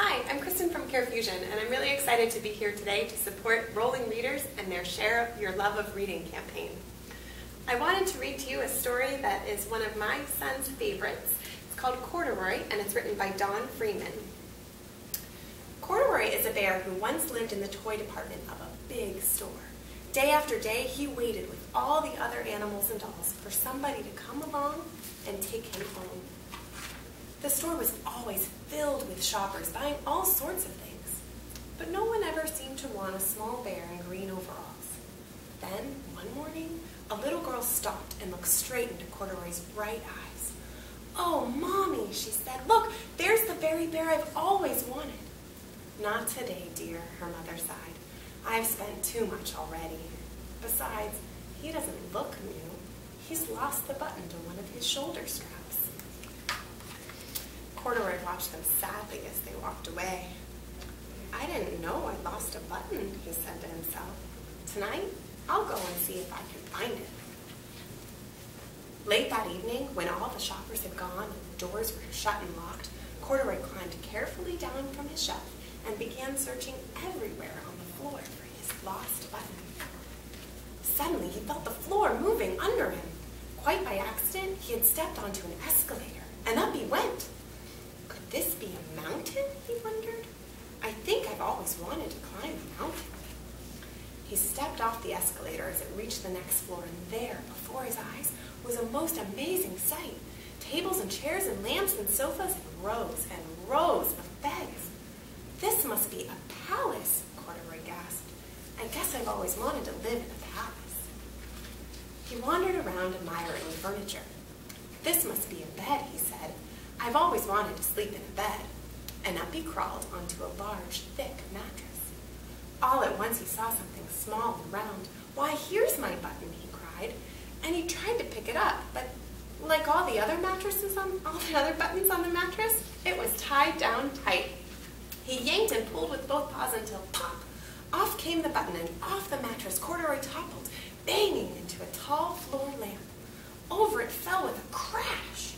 Hi, I'm Kristin from CareFusion, and I'm really excited to be here today to support Rolling Readers and their Share Your Love of Reading campaign. I wanted to read to you a story that is one of my son's favorites. It's called Corduroy, and it's written by Don Freeman. Corduroy is a bear who once lived in the toy department of a big store. Day after day, he waited with all the other animals and dolls for somebody to come along and take him home. The store was always filled with shoppers buying all sorts of things, but no one ever seemed to want a small bear in green overalls. Then, one morning, a little girl stopped and looked straight into Corduroy's bright eyes. "Oh, Mommy," she said, "look, there's the very bear I've always wanted." "Not today, dear," her mother sighed. "I've spent too much already. Besides, he doesn't look new. He's lost the button to one of his shoulder straps." Corduroy watched them sadly as they walked away. "I didn't know I lost a button," he said to himself. "Tonight, I'll go and see if I can find it." Late that evening, when all the shoppers had gone and the doors were shut and locked, Corduroy climbed carefully down from his shelf and began searching everywhere on the floor for his lost button. Suddenly, he felt the floor moving under him. Quite by accident, he had stepped onto an escalator, and up he went. Could this be a mountain, he wondered? "I think I've always wanted to climb a mountain." He stepped off the escalator as it reached the next floor, and there, before his eyes, was a most amazing sight. Tables and chairs and lamps and sofas and rows of beds. "This must be a palace," Corduroy gasped. "I guess I've always wanted to live in a palace." He wandered around admiring the furniture. "This must be a bed," he said. "I've always wanted to sleep in a bed." And up he crawled onto a large, thick mattress. All at once he saw something small and round. "Why, here's my button," he cried. And he tried to pick it up, but like all the other buttons on the mattress, it was tied down tight. He yanked and pulled with both paws until pop! Off came the button, and off the mattress Corduroy toppled, banging into a tall floor lamp. Over it fell with a crash.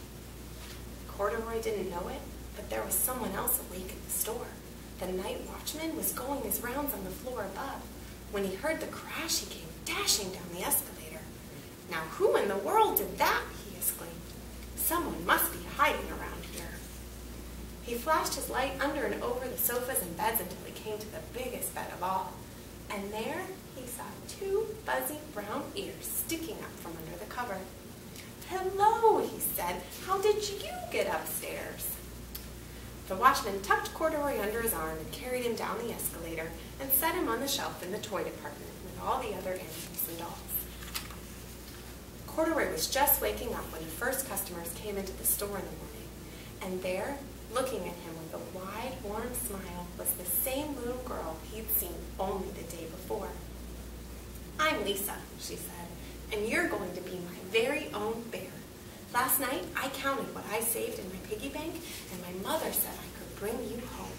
Corduroy didn't know it, but there was someone else awake in the store. The night watchman was going his rounds on the floor above. When he heard the crash, he came dashing down the escalator. "Now who in the world did that?" he exclaimed. "Someone must be hiding around here." He flashed his light under and over the sofas and beds until he came to the biggest bed of all. And there he saw two fuzzy brown ears sticking up from under the cover. "Hello," he said. "How did you get upstairs?" The watchman tucked Corduroy under his arm and carried him down the escalator and set him on the shelf in the toy department with all the other animals and dolls. Corduroy was just waking up when the first customers came into the store in the morning, and there, looking at him with a wide, warm smile, was the same little girl he'd seen only the day before. "I'm Lisa," she said, "and you're going to be my very own bear. Last night, I counted what I saved in my piggy bank, and my mother said I could bring you home."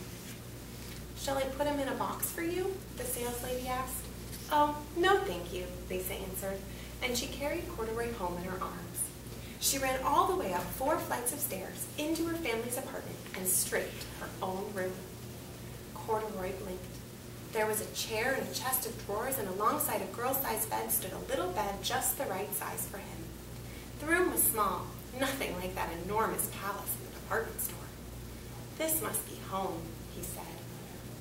"Shall I put him in a box for you?" the saleslady asked. "Oh, no thank you," Lisa answered, and she carried Corduroy home in her arms. She ran all the way up 4 flights of stairs, into her family's apartment, and straight to her own room. Corduroy blinked. There was a chair and a chest of drawers, and alongside a girl-sized bed stood a little bed just the right size for him. The room was small, nothing like that enormous palace in the department store. "This must be home," he said.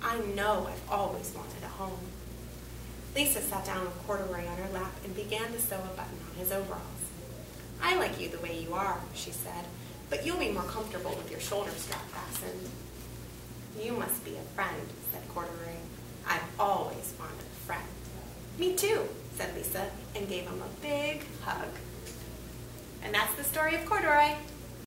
"I know I've always wanted a home." Lisa sat down with Corduroy on her lap and began to sew a button on his overalls. "I like you the way you are," she said, "but you'll be more comfortable with your shoulder strap fastened." "You must be a friend," said Corduroy. "I've always wanted a friend." "Me too," said Lisa, and gave him a big hug. And that's the story of Corduroy.